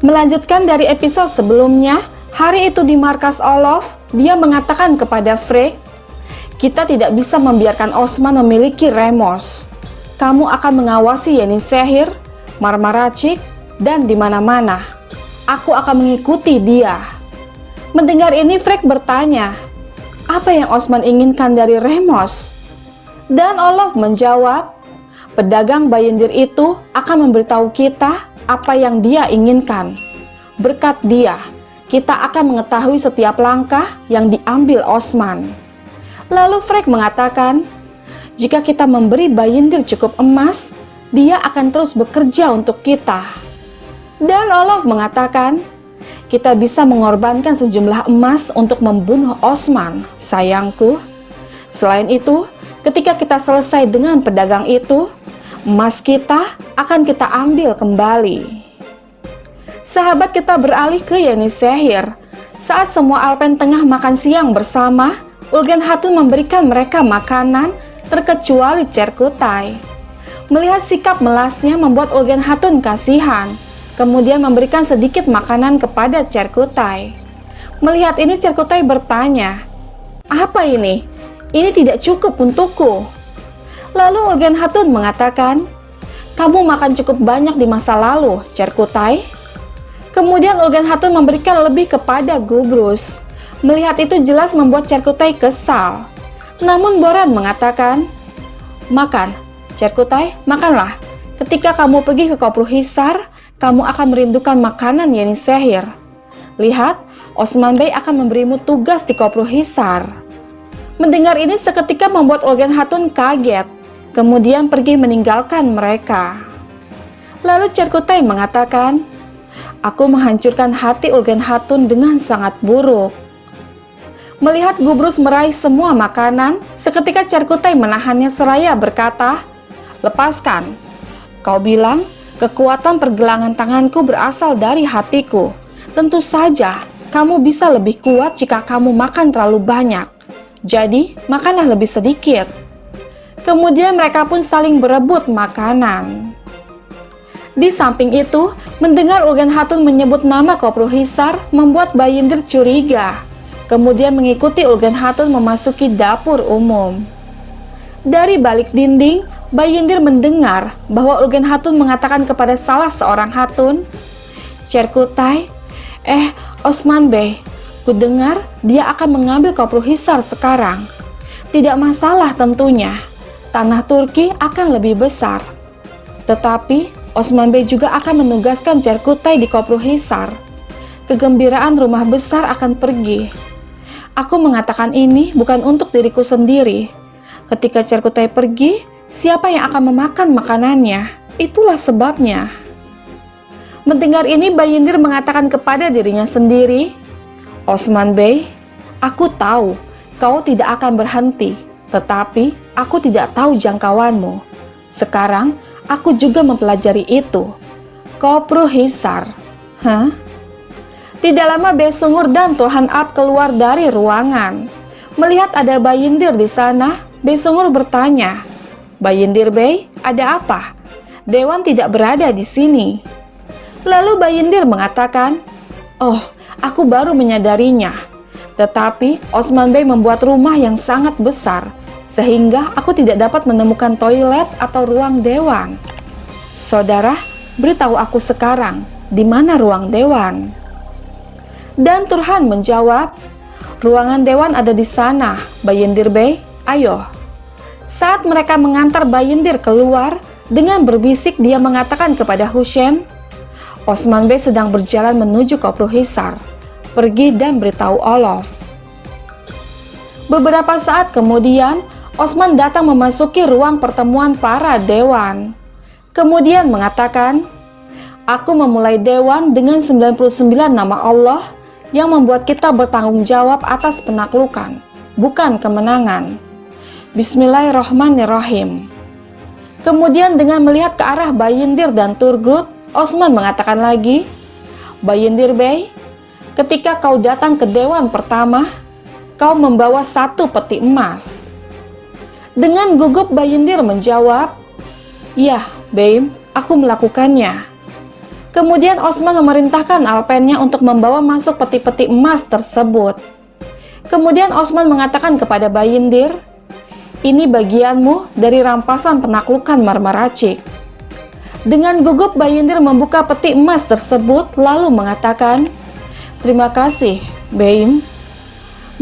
Melanjutkan dari episode sebelumnya, hari itu di markas Olof, dia mengatakan kepada Frigg, "Kita tidak bisa membiarkan Osman memiliki Remos. Kamu akan mengawasi Yennefer, Marmarachik, dan di mana-mana. Aku akan mengikuti dia." Mendengar ini, Frigg bertanya, "Apa yang Osman inginkan dari Remos?" Dan Olof menjawab, "Pedagang Bayindir itu akan memberitahu kita apa yang dia inginkan. Berkat dia, kita akan mengetahui setiap langkah yang diambil Osman." Lalu Frigg mengatakan, "Jika kita memberi Bayindir cukup emas, dia akan terus bekerja untuk kita." Dan Olof mengatakan, "Kita bisa mengorbankan sejumlah emas untuk membunuh Osman, sayangku. Selain itu, ketika kita selesai dengan pedagang itu, emas kita akan kita ambil kembali." Sahabat, kita beralih ke Yennefer. Saat semua Alpen tengah makan siang bersama, Ulgen Hatun memberikan mereka makanan, terkecuali Cerkutai. Melihat sikap melasnya membuat Ulgen Hatun kasihan, kemudian memberikan sedikit makanan kepada Cerkutai. Melihat ini, Cerkutai bertanya, "Apa ini? Ini tidak cukup untukku." Lalu Ulgen Hatun mengatakan, "Kamu makan cukup banyak di masa lalu, Cerkutai." Kemudian Ulgen Hatun memberikan lebih kepada Gubrus. Melihat itu jelas membuat Cerkutai kesal. Namun Boran mengatakan, "Makan, Cerkutai, makanlah. Ketika kamu pergi ke Kopruhisar, kamu akan merindukan makanan Yennefer. Lihat, Osman Bey akan memberimu tugas di Kopruhisar." Mendengar ini seketika membuat Ulgen Hatun kaget, kemudian pergi meninggalkan mereka. Lalu Cerkutai mengatakan, "Aku menghancurkan hati Ulgen Hatun dengan sangat buruk." Melihat Gubrus meraih semua makanan, seketika Cerkutai menahannya seraya berkata, "Lepaskan. Kau bilang kekuatan pergelangan tanganku berasal dari hatiku. Tentu saja kamu bisa lebih kuat jika kamu makan terlalu banyak. Jadi makanlah lebih sedikit." Kemudian mereka pun saling berebut makanan. Di samping itu, mendengar Ulgen Hatun menyebut nama Kopruhisar membuat Bayindir curiga. Kemudian mengikuti Ulgen Hatun memasuki dapur umum. Dari balik dinding, Bayindir mendengar bahwa Ulgen Hatun mengatakan kepada salah seorang Hatun, "Cerkutai, Osman Bey, kudengar dia akan mengambil Kopruhisar sekarang. Tidak masalah tentunya. Tanah Turki akan lebih besar. Tetapi Osman Bey juga akan menugaskan Cerkutai di Kopruhisar. Kegembiraan rumah besar akan pergi. Aku mengatakan ini bukan untuk diriku sendiri. Ketika Cerkutai pergi, siapa yang akan memakan makanannya? Itulah sebabnya." Mendengar ini, Bayindir mengatakan kepada dirinya sendiri, "Osman Bey, aku tahu kau tidak akan berhenti. Tetapi aku tidak tahu jangkauanmu. Sekarang aku juga mempelajari itu. Kopruhisar." Hah? Tidak lama Besungur dan Turhan Alp keluar dari ruangan. Melihat ada Bayindir di sana, Besungur bertanya, "Bayindir Bey, ada apa? Dewan tidak berada di sini." Lalu Bayindir mengatakan, "Oh, aku baru menyadarinya. Tetapi Osman Bey membuat rumah yang sangat besar, sehingga aku tidak dapat menemukan toilet atau ruang dewan. Saudara, beritahu aku sekarang, di mana ruang dewan?" Dan Turhan menjawab, "Ruangan dewan ada di sana, Bayindir Bey, ayo." Saat mereka mengantar Bayindir keluar, dengan berbisik dia mengatakan kepada Hussein, "Osman Bey sedang berjalan menuju Kopruhisar. Pergi dan beritahu Olof." Beberapa saat kemudian, Osman datang memasuki ruang pertemuan para dewan. Kemudian mengatakan, "Aku memulai dewan dengan 99 nama Allah yang membuat kita bertanggung jawab atas penaklukan, bukan kemenangan. Bismillahirrahmanirrahim." Kemudian dengan melihat ke arah Bayindir dan Turgut, Osman mengatakan lagi, "Bayindir Bey, ketika kau datang ke dewan pertama, kau membawa 1 peti emas." Dengan gugup Bayindir menjawab, "Ya, Bey, aku melakukannya." Kemudian Osman memerintahkan alpennya untuk membawa masuk peti-peti emas tersebut. Kemudian Osman mengatakan kepada Bayindir, "Ini bagianmu dari rampasan penaklukan Marmaracik." Dengan gugup Bayindir membuka peti emas tersebut lalu mengatakan, "Terima kasih, Beim."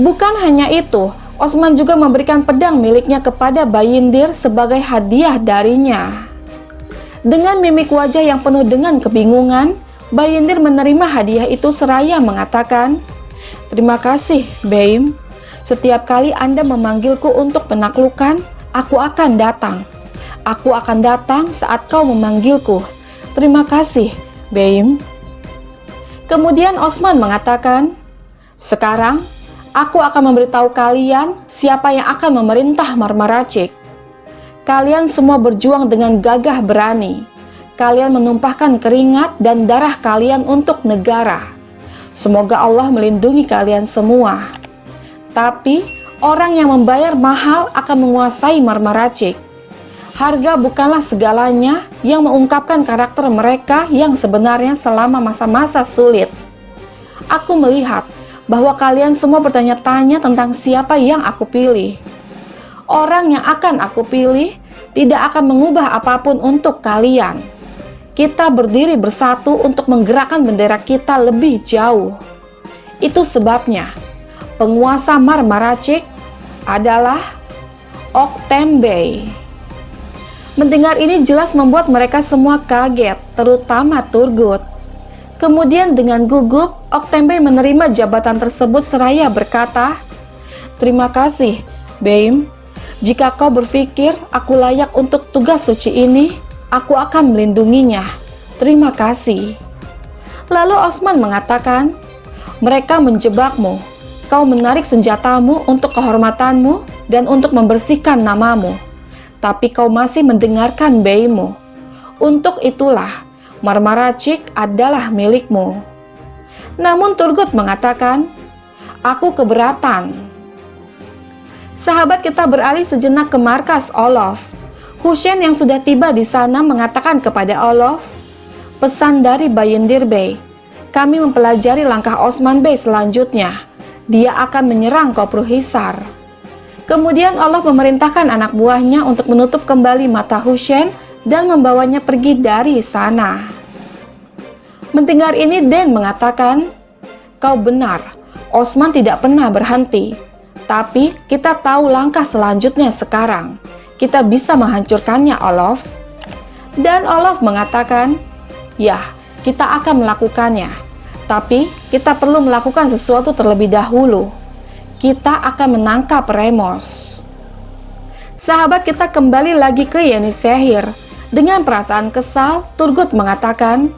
Bukan hanya itu, Osman juga memberikan pedang miliknya kepada Bayindir sebagai hadiah darinya. Dengan mimik wajah yang penuh dengan kebingungan, Bayindir menerima hadiah itu seraya mengatakan, "Terima kasih, Beim. Setiap kali Anda memanggilku untuk penaklukan, aku akan datang. Aku akan datang saat kau memanggilku. Terima kasih, Beim." Kemudian Osman mengatakan, "Sekarang, aku akan memberitahu kalian siapa yang akan memerintah Marmaracik. Kalian semua berjuang dengan gagah berani. Kalian menumpahkan keringat dan darah kalian untuk negara. Semoga Allah melindungi kalian semua. Tapi, orang yang membayar mahal akan menguasai Marmaracik. Harga bukanlah segalanya yang mengungkapkan karakter mereka yang sebenarnya selama masa-masa sulit. Aku melihat bahwa kalian semua bertanya-tanya tentang siapa yang aku pilih. Orang yang akan aku pilih tidak akan mengubah apapun untuk kalian. Kita berdiri bersatu untuk menggerakkan bendera kita lebih jauh. Itu sebabnya penguasa Marmaracik adalah Oktembe." Mendengar ini jelas membuat mereka semua kaget, terutama Turgut. Kemudian dengan gugup, Oktembe menerima jabatan tersebut seraya berkata, "Terima kasih, Beim. Jika kau berpikir aku layak untuk tugas suci ini, aku akan melindunginya. Terima kasih." Lalu Osman mengatakan, "Mereka menjebakmu. Kau menarik senjatamu untuk kehormatanmu dan untuk membersihkan namamu. Tapi kau masih mendengarkan Beimmu. Untuk itulah Marmaracik adalah milikmu." Namun Turgut mengatakan, "Aku keberatan." Sahabat kita beralih sejenak ke markas Olof. Hussein yang sudah tiba di sana mengatakan kepada Olof, "Pesan dari Bayindir Bey, kami mempelajari langkah Osman Bey selanjutnya. Dia akan menyerang Kopruhisar." Kemudian Olof memerintahkan anak buahnya untuk menutup kembali mata Hussein dan membawanya pergi dari sana. Mendengar ini Den mengatakan, "Kau benar, Osman tidak pernah berhenti. Tapi kita tahu langkah selanjutnya sekarang. Kita bisa menghancurkannya, Olof." Dan Olof mengatakan, "Ya, kita akan melakukannya. Tapi kita perlu melakukan sesuatu terlebih dahulu. Kita akan menangkap Remos." Sahabat kita kembali lagi ke Yenisehir. Dengan perasaan kesal, Turgut mengatakan,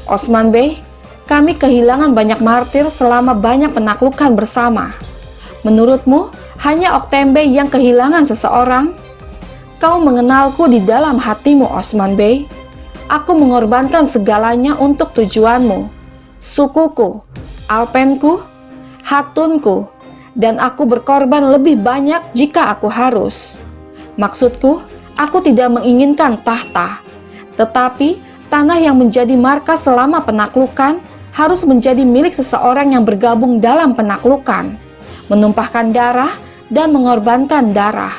"Osman Bey, kami kehilangan banyak martir selama banyak penaklukan bersama. Menurutmu, hanya Oktembe yang kehilangan seseorang? Kau mengenalku di dalam hatimu, Osman Bey. Aku mengorbankan segalanya untuk tujuanmu. Sukuku, alpenku, hatunku, dan aku berkorban lebih banyak jika aku harus. Maksudku, aku tidak menginginkan tahta. Tetapi, tanah yang menjadi markas selama penaklukan harus menjadi milik seseorang yang bergabung dalam penaklukan, menumpahkan darah dan mengorbankan darah.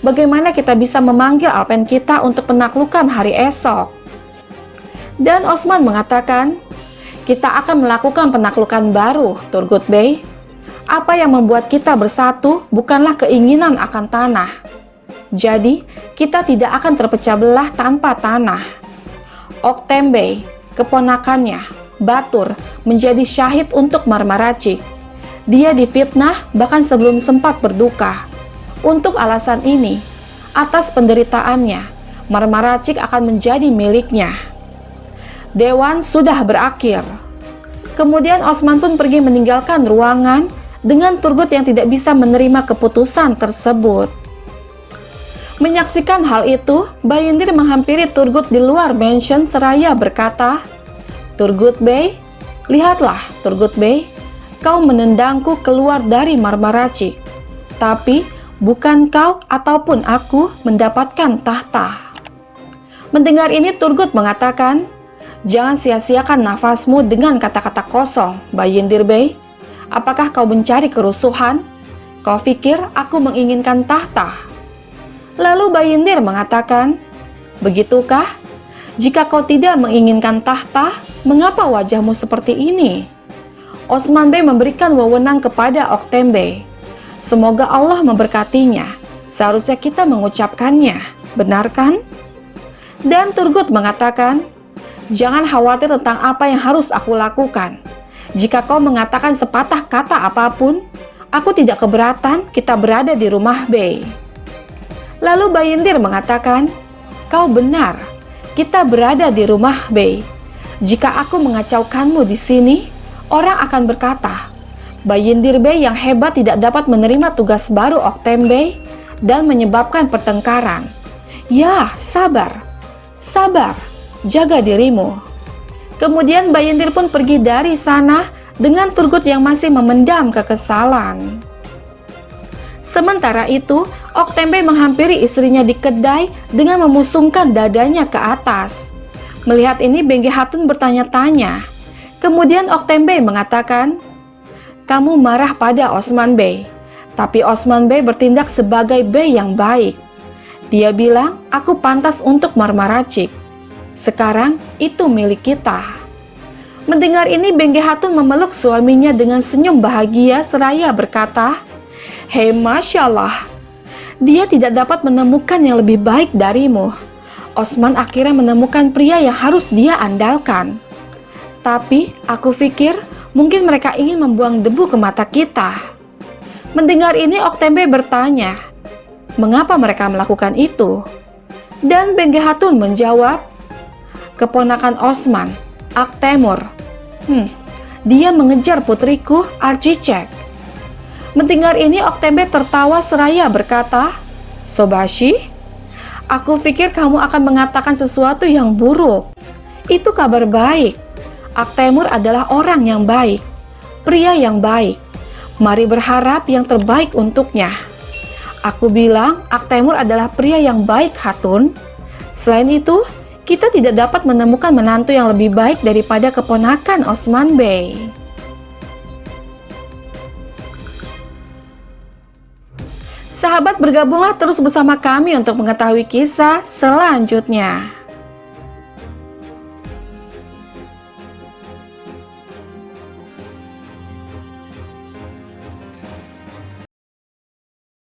Bagaimana kita bisa memanggil alpen kita untuk penaklukan hari esok?" Dan Osman mengatakan, "Kita akan melakukan penaklukan baru, Turgut Bey. Apa yang membuat kita bersatu bukanlah keinginan akan tanah. Jadi, kita tidak akan terpecah belah tanpa tanah." Oktembe, keponakannya, Batur, menjadi syahid untuk Marmaracik. Dia difitnah bahkan sebelum sempat berduka. Untuk alasan ini, atas penderitaannya, Marmaracik akan menjadi miliknya. Dewan sudah berakhir. Kemudian Osman pun pergi meninggalkan ruangan dengan Turgut yang tidak bisa menerima keputusan tersebut. Menyaksikan hal itu, Bayindir menghampiri Turgut di luar mansion seraya berkata, "Turgut Bey, lihatlah Turgut Bey. Kau menendangku keluar dari Marmaracik, tapi bukan kau ataupun aku mendapatkan tahta." Mendengar ini Turgut mengatakan, Jangan sia-siakan nafasmu dengan kata-kata kosong, Bayindir Bey. Apakah kau mencari kerusuhan? Kau pikir aku menginginkan tahta? Lalu Bayindir mengatakan, begitukah? Jika kau tidak menginginkan tahta, mengapa wajahmu seperti ini? Osman Bey memberikan wewenang kepada Oktem Bey. Semoga Allah memberkatinya. Seharusnya kita mengucapkannya, benar kan? Dan Turgut mengatakan, jangan khawatir tentang apa yang harus aku lakukan. Jika kau mengatakan sepatah kata apapun, aku tidak keberatan kita berada di rumah Bey. Lalu Bayindir mengatakan, kau benar, kita berada di rumah Bey. Jika aku mengacaukanmu di sini, orang akan berkata, Bayindir Bey yang hebat tidak dapat menerima tugas baru Oktem Bey dan menyebabkan pertengkaran. Ya, sabar, sabar, jaga dirimu. Kemudian Bayindir pun pergi dari sana dengan Turgut yang masih memendam kekesalan. Sementara itu, Oktem Bey menghampiri istrinya di kedai dengan memusungkan dadanya ke atas. Melihat ini, Bengge Hatun bertanya-tanya. Kemudian Oktem Bey mengatakan, kamu marah pada Osman Bey, tapi Osman Bey bertindak sebagai Bey yang baik. Dia bilang, aku pantas untuk marmaracik. Sekarang itu milik kita. Mendengar ini, Bengge Hatun memeluk suaminya dengan senyum bahagia seraya berkata, hei, Masya Allah, dia tidak dapat menemukan yang lebih baik darimu. Osman akhirnya menemukan pria yang harus dia andalkan. Tapi aku pikir mungkin mereka ingin membuang debu ke mata kita. Mendengar ini, Oktem Bey bertanya, mengapa mereka melakukan itu? Dan Bengge Hatun menjawab, keponakan Osman, Aktemur. Dia mengejar putriku, Arcicek. Mendengar ini, Oktem Bey tertawa seraya berkata, Sobashi, aku pikir kamu akan mengatakan sesuatu yang buruk. Itu kabar baik. Aktemur adalah orang yang baik, pria yang baik. Mari berharap yang terbaik untuknya. Aku bilang Aktemur adalah pria yang baik, Hatun. Selain itu, kita tidak dapat menemukan menantu yang lebih baik daripada keponakan Osman Bey. Sahabat, bergabunglah terus bersama kami untuk mengetahui kisah selanjutnya.